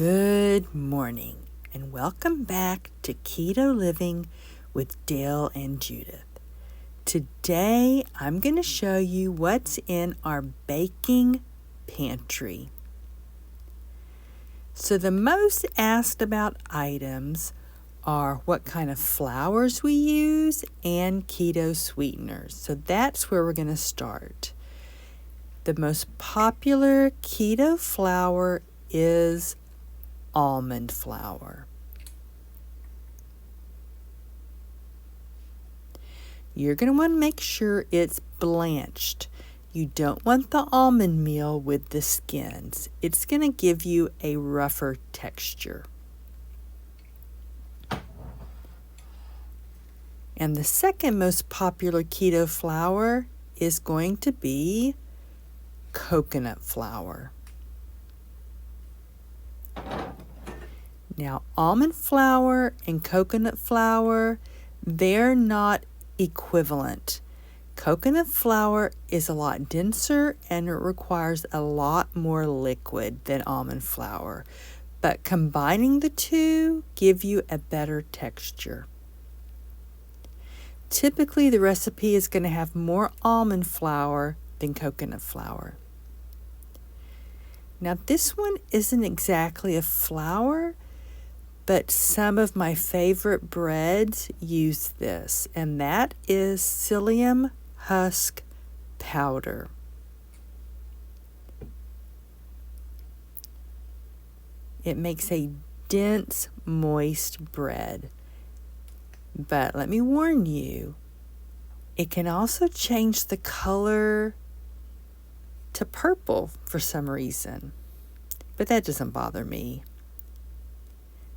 Good morning, and welcome back to Keto Living with Dale and Judith. Today, I'm going to show you what's in our baking pantry. So the most asked about items are what kind of flours we use and keto sweeteners. So that's where we're going to start. The most popular keto flour is almond flour. You're going to want to make sure it's blanched. You don't want the almond meal with the skins. It's going to give you a rougher texture. And the second most popular keto flour is going to be coconut flour. Now, almond flour and coconut flour, they're not equivalent. Coconut flour is a lot denser and it requires a lot more liquid than almond flour. But combining the two give you a better texture. Typically, the recipe is going to have more almond flour than coconut flour. Now, this one isn't exactly a flour, but some of my favorite breads use this, and that is psyllium husk powder. It makes a dense, moist bread. But let me warn you, it can also change the color to purple for some reason, but that doesn't bother me.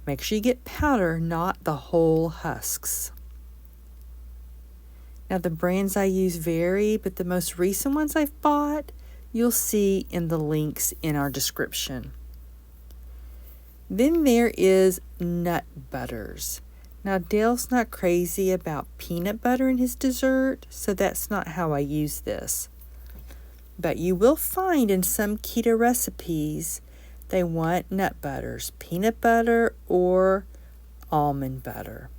Make sure you get powder, not the whole husks. Now the brands I use vary, but the most recent ones I've bought, you'll see in the links in our description. Then there is nut butters. Now Dale's not crazy about peanut butter in his dessert, so that's not how I use this. But you will find in some keto recipes they want nut butters, peanut butter or almond butter.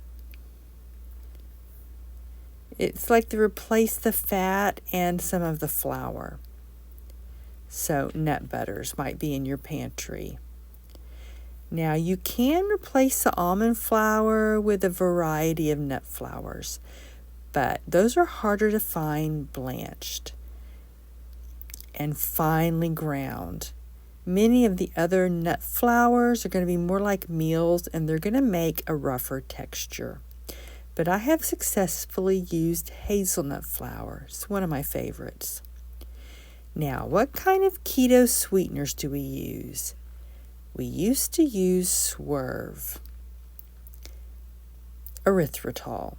It's like to replace the fat and some of the flour. So nut butters might be in your pantry. Now you can replace the almond flour with a variety of nut flours, but those are harder to find blanched and finely ground. Many of the other nut flours are going to be more like meals and they're going to make a rougher texture. But I have successfully used hazelnut flour. It's one of my favorites. Now, what kind of keto sweeteners do we use? We used to use Swerve, erythritol.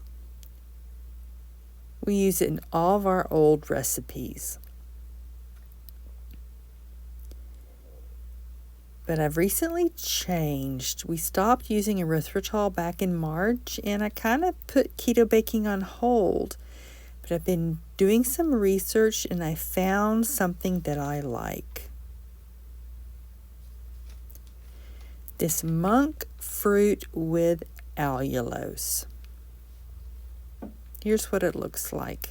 We use it in all of our old recipes. But I've recently changed. We stopped using erythritol back in March, and I kind of put keto baking on hold. But I've been doing some research, and I found something that I like. This monk fruit with allulose. Here's what it looks like.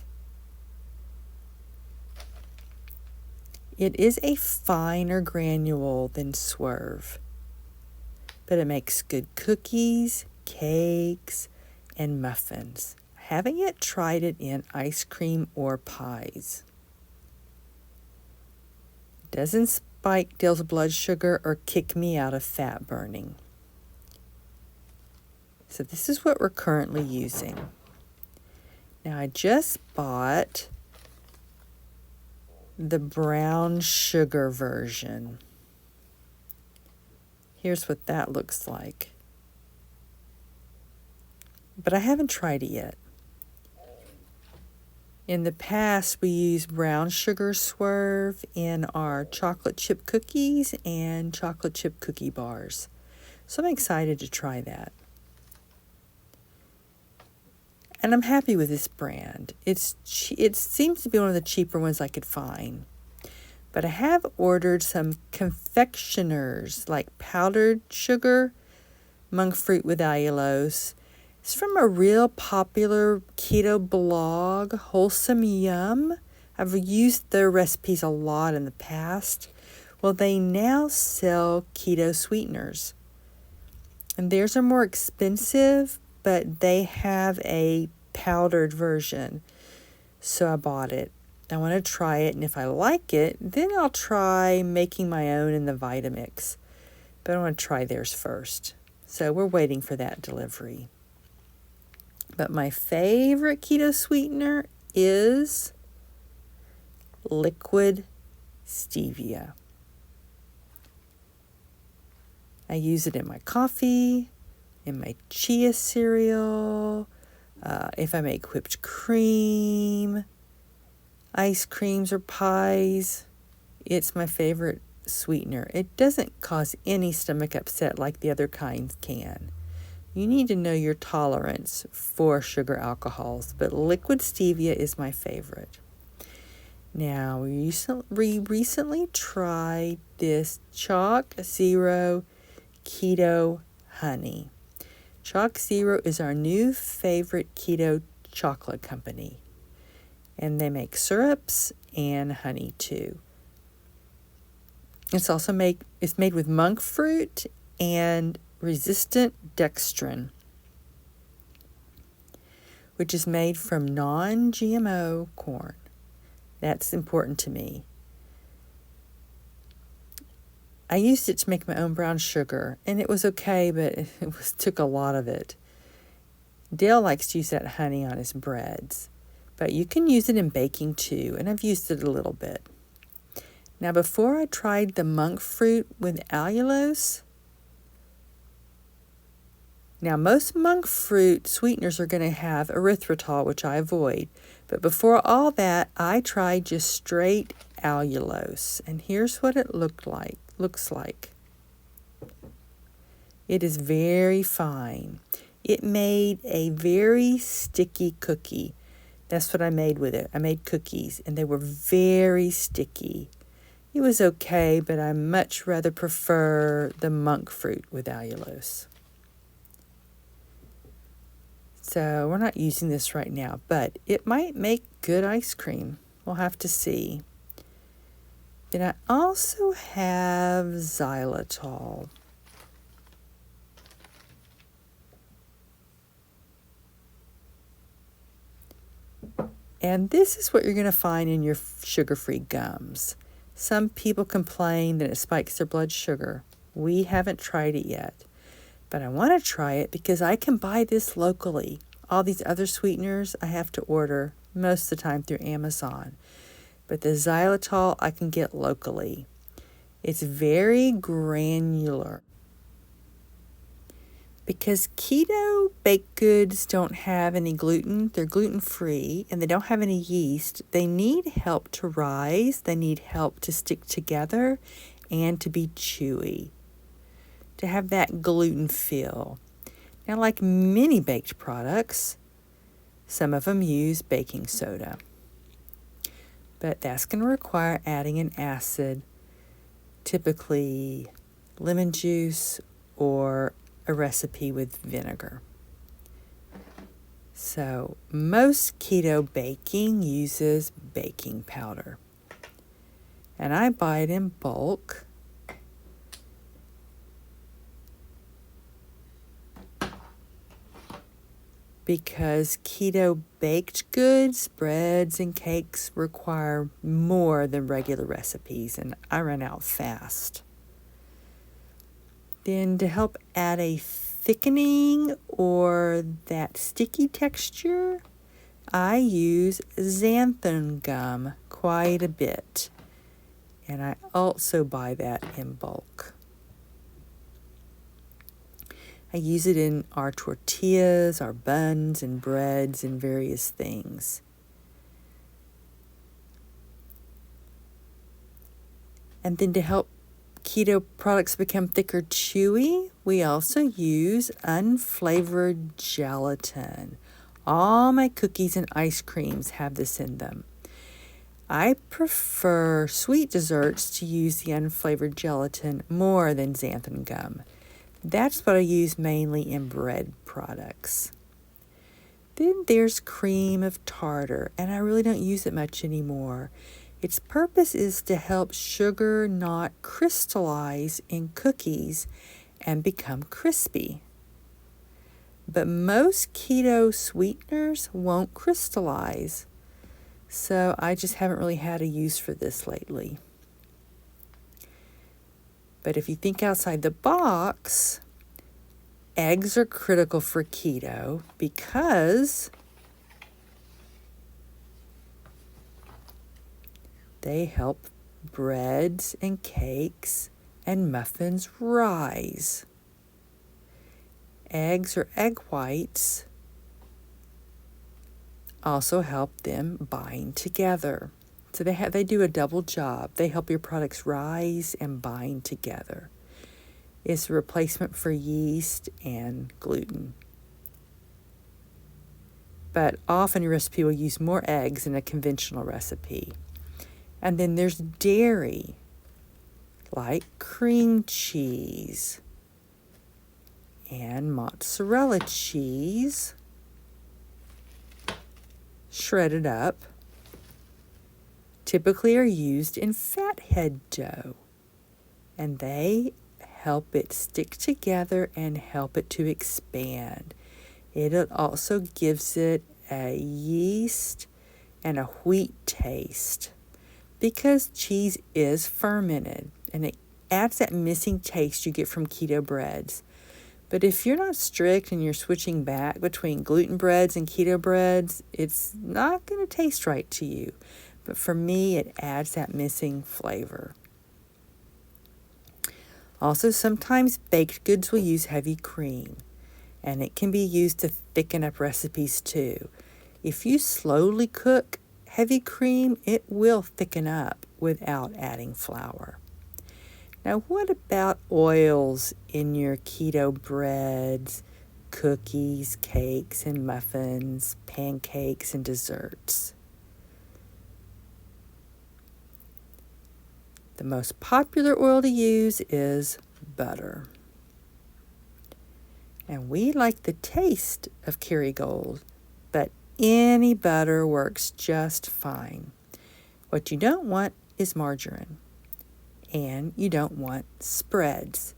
It is a finer granule than Swerve, but it makes good cookies, cakes, and muffins. I haven't yet tried it in ice cream or pies. It doesn't spike Dale's blood sugar or kick me out of fat burning. So this is what we're currently using. Now I just bought the brown sugar version. Here's what that looks like. But I haven't tried it yet. In the past, we used brown sugar Swerve in our chocolate chip cookies and chocolate chip cookie bars. So I'm excited to try that. And I'm happy with this brand. It seems to be one of the cheaper ones I could find. But I have ordered some confectioners like powdered sugar, monk fruit with allulose. It's from a real popular keto blog, Wholesome Yum. I've used their recipes a lot in the past. Well, they now sell keto sweeteners. And theirs are more expensive, but they have a powdered version. So I bought it. I want to try it, and if I like it, then I'll try making my own in the Vitamix. But I want to try theirs first. So we're waiting for that delivery. But my favorite keto sweetener is liquid stevia. I use it in my coffee, in my chia cereal, if I make whipped cream, ice creams or pies. It's my favorite sweetener. It doesn't cause any stomach upset like the other kinds can. You need to know your tolerance for sugar alcohols, but liquid stevia is my favorite. Now, we recently tried this Chalk Zero Keto Honey. Chalk Zero is our new favorite keto chocolate company. And they make syrups and honey too. It's made with monk fruit and resistant dextrin, which is made from non-GMO corn. That's important to me. I used it to make my own brown sugar, and it was okay, but it took a lot of it. Dale likes to use that honey on his breads, but you can use it in baking too, and I've used it a little bit. Now, before I tried the monk fruit with allulose, now most monk fruit sweeteners are going to have erythritol, which I avoid. But before all that, I tried just straight allulose, and here's what it looks like. It is very fine. It made a very sticky cookie. That's what I made with it. I made cookies, and they were very sticky. It was okay, but I much rather prefer the monk fruit with allulose. So we're not using this right now, but it might make good ice cream. We'll have to see. Then I also have xylitol. And this is what you're going to find in your sugar-free gums. Some people complain that it spikes their blood sugar. We haven't tried it yet. But I want to try it because I can buy this locally. All these other sweeteners I have to order most of the time through Amazon. But the xylitol I can get locally. It's very granular. Because keto baked goods don't have any gluten, they're gluten-free, and they don't have any yeast, they need help to rise, they need help to stick together, and to be chewy, to have that gluten feel. Now, like many baked products, some of them use baking soda. But that's going to require adding an acid, typically lemon juice or a recipe with vinegar. So most keto baking uses baking powder. And I buy it in bulk. Because keto baked goods, breads, and cakes require more than regular recipes, and I run out fast. Then to help add a thickening or that sticky texture, I use xanthan gum quite a bit. And I also buy that in bulk. I use it in our tortillas, our buns, and breads, and various things. And then to help keto products become thicker, chewy, we also use unflavored gelatin. All my cookies and ice creams have this in them. I prefer sweet desserts to use the unflavored gelatin more than xanthan gum. That's what I use mainly in bread products. Then there's cream of tartar, and I really don't use it much anymore. Its purpose is to help sugar not crystallize in cookies and become crispy. But most keto sweeteners won't crystallize, so I just haven't really had a use for this lately. But if you think outside the box, eggs are critical for keto because they help breads and cakes and muffins rise. Eggs or egg whites also help them bind together. So they do a double job. They help your products rise and bind together. It's a replacement for yeast and gluten. But often your recipe will use more eggs in a conventional recipe. And then there's dairy, like cream cheese and mozzarella cheese, shredded up, typically are used in fathead dough, and they help it stick together and help it to expand. It also gives it a yeast and a wheat taste because cheese is fermented, and it adds that missing taste you get from keto breads. But if you're not strict and you're switching back between gluten breads and keto breads, it's not going to taste right to you. But for me, it adds that missing flavor. Also, sometimes baked goods will use heavy cream, and it can be used to thicken up recipes too. If you slowly cook heavy cream, it will thicken up without adding flour. Now, what about oils in your keto breads, cookies, cakes, and muffins, pancakes, and desserts? The most popular oil to use is butter. And we like the taste of Kerrygold, but any butter works just fine. What you don't want is margarine. And you don't want spreads.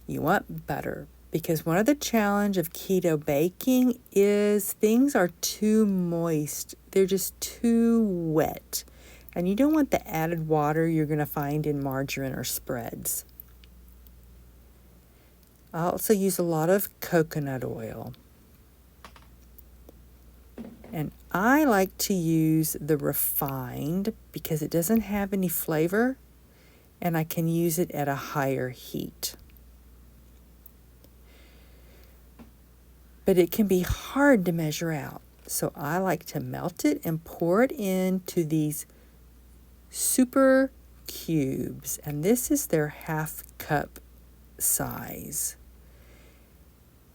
You want butter, because one of the challenge of keto baking is things are too moist. They're just too wet. And you don't want the added water you're going to find in margarine or spreads. I also use a lot of coconut oil. And I like to use the refined because it doesn't have any flavor, and I can use it at a higher heat. But it can be hard to measure out, so I like to melt it and pour it into these super cubes, and this is their half cup size.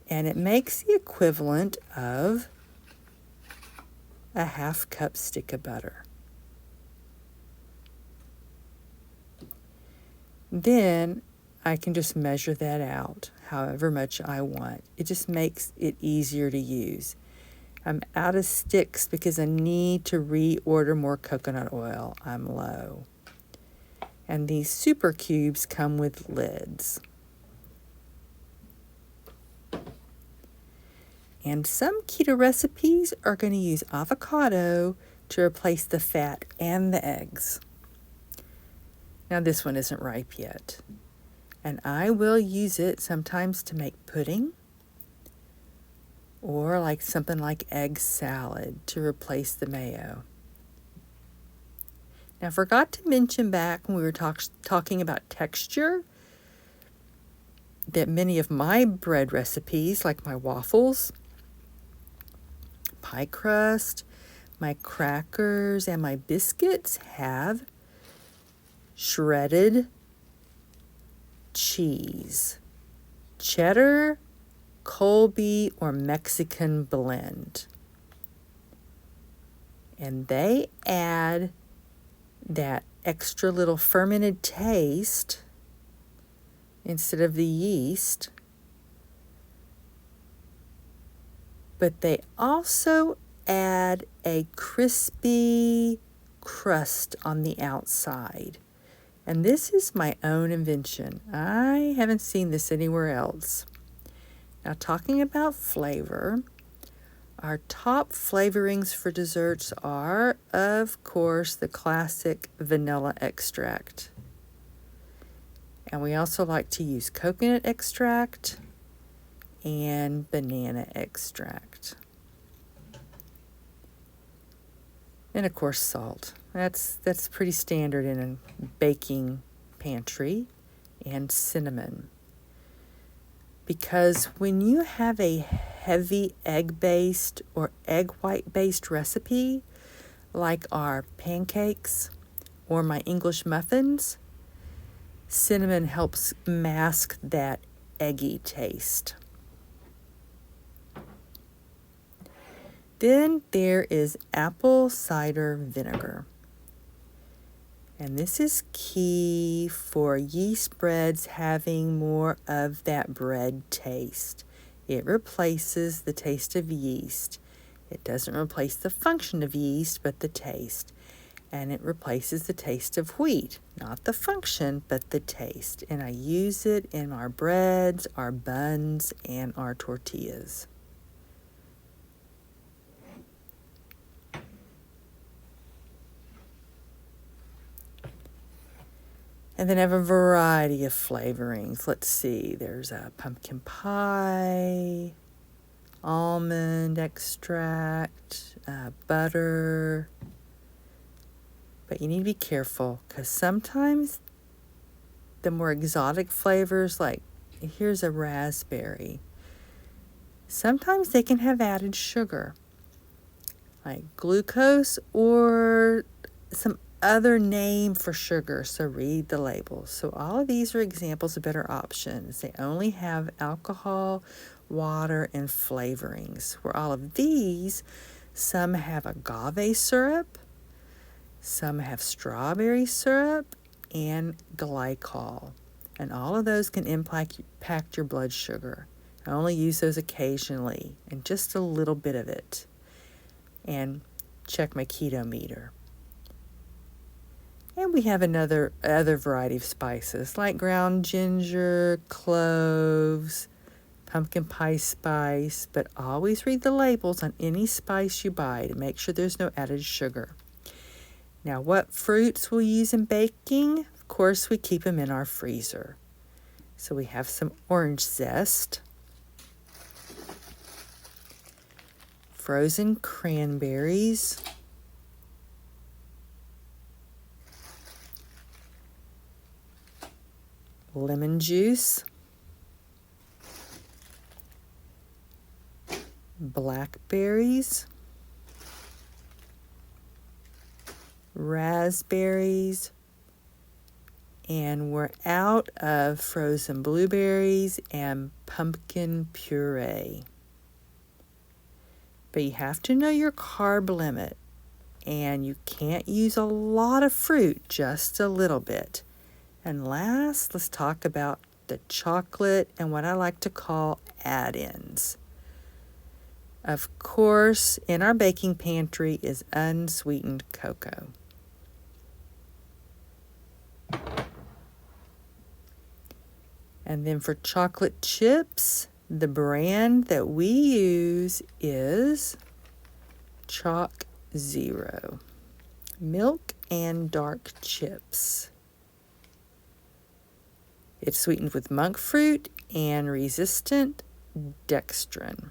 And it makes the equivalent of a half cup stick of butter. Then I can just measure that out however much I want. It just makes it easier to use. I'm out of sticks because I need to reorder more coconut oil. I'm low. And these super cubes come with lids. And some keto recipes are going to use avocado to replace the fat and the eggs. Now this one isn't ripe yet, and I will use it sometimes to make pudding or like something like egg salad to replace the mayo. Now I forgot to mention back when we were talking about texture that many of my bread recipes, like my waffles, pie crust, my crackers, and my biscuits have shredded cheese, cheddar, Colby, or Mexican blend. And they add that extra little fermented taste instead of the yeast. But they also add a crispy crust on the outside. And this is my own invention. I haven't seen this anywhere else. Now, talking about flavor, our top flavorings for desserts are, of course, the classic vanilla extract. And we also like to use coconut extract and banana extract. And of course, salt. That's pretty standard in a baking pantry. And cinnamon. Because when you have a heavy egg-based or egg white-based recipe, like our pancakes or my English muffins, cinnamon helps mask that eggy taste. Then there is apple cider vinegar. And this is key for yeast breads having more of that bread taste. It replaces the taste of yeast. It doesn't replace the function of yeast, but the taste. And it replaces the taste of wheat, not the function, but the taste. And I use it in our breads, our buns, and our tortillas. And then I have a variety of flavorings. Let's see, there's a pumpkin pie, almond extract, butter. But you need to be careful because sometimes the more exotic flavors, like here's a raspberry, sometimes they can have added sugar, like glucose or some other name for sugar, so read the labels. So all of these are examples of better options. They only have alcohol, water, and flavorings. Where all of these, some have agave syrup, some have strawberry syrup, and glycol. And all of those can impact your blood sugar. I only use those occasionally, and just a little bit of it. And check my keto meter. And we have other variety of spices like ground ginger, cloves, pumpkin pie spice, but always read the labels on any spice you buy to make sure there's no added sugar. Now, what fruits we'll use in baking? Of course, we keep them in our freezer. So we have some orange zest, frozen cranberries, lemon juice, blackberries, raspberries, and we're out of frozen blueberries and pumpkin puree. But you have to know your carb limit, and you can't use a lot of fruit, just a little bit. And last, let's talk about the chocolate and what I like to call add-ins. Of course, in our baking pantry is unsweetened cocoa. And then for chocolate chips, the brand that we use is Chalk Zero. Milk and dark chips. It's sweetened with monk fruit and resistant dextrin.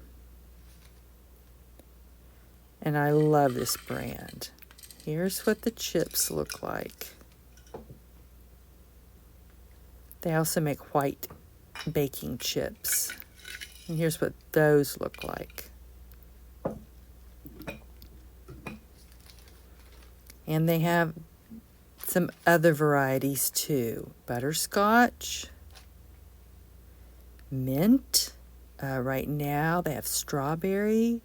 And I love this brand. Here's what the chips look like. They also make white baking chips. And here's what those look like. And they have some other varieties too. Butterscotch, mint. Right now they have strawberry.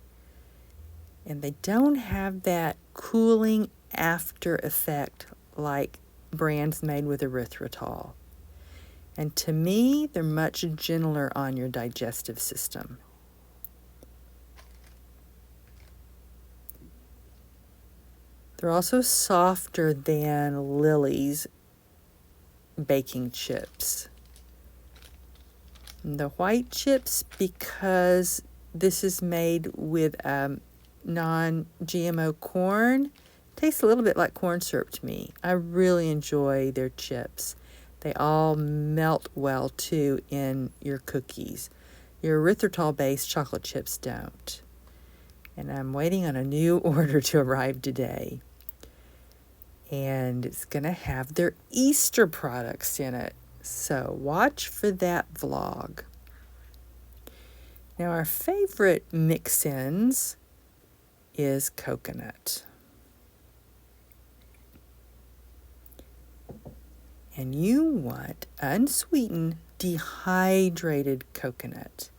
And they don't have that cooling after effect like brands made with erythritol. And to me, they're much gentler on your digestive system. They're also softer than Lily's baking chips. And the white chips, because this is made with non-GMO corn, tastes a little bit like corn syrup to me. I really enjoy their chips. They all melt well too in your cookies. Your erythritol-based chocolate chips don't. And I'm waiting on a new order to arrive today. And it's going to have their Easter products in it. So watch for that vlog. Now our favorite mix-ins is coconut. And you want unsweetened, dehydrated coconut.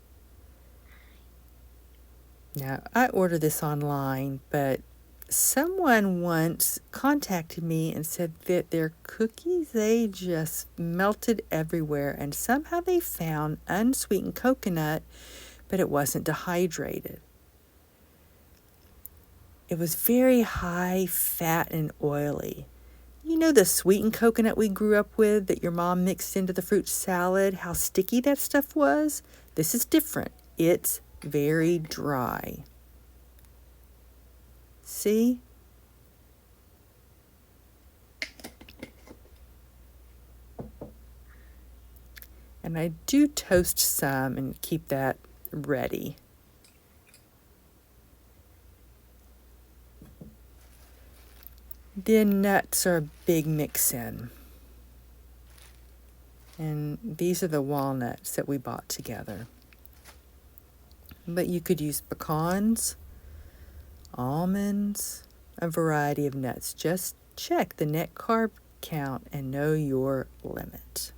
Now, I ordered this online, but someone once contacted me and said that their cookies, they just melted everywhere, and somehow they found unsweetened coconut, but it wasn't dehydrated. It was very high fat and oily. You know the sweetened coconut we grew up with that your mom mixed into the fruit salad, how sticky that stuff was? This is different. It's very dry. See? And I do toast some and keep that ready. The nuts are a big mix-in. And these are the walnuts that we bought together. But you could use pecans, almonds, a variety of nuts. Just check the net carb count and know your limit.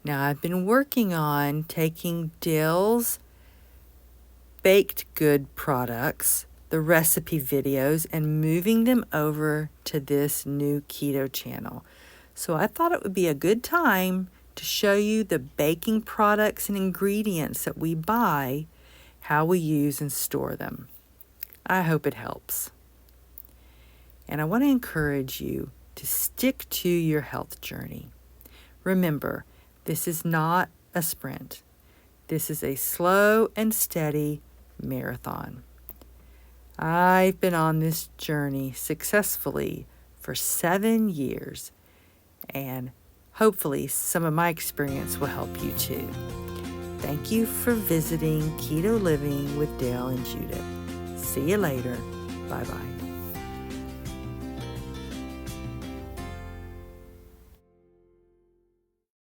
Now, I've been working on taking Dill's baked good products, the recipe videos, and moving them over to this new keto channel. So I thought it would be a good time to show you the baking products and ingredients that we buy, how we use and store them. I hope it helps. And I want to encourage you to stick to your health journey. Remember, this is not a sprint. This is a slow and steady marathon. I've been on this journey successfully for 7 years, and hopefully some of my experience will help you too. Thank you for visiting Keto Living with Dale and Judith. See you later. Bye-bye.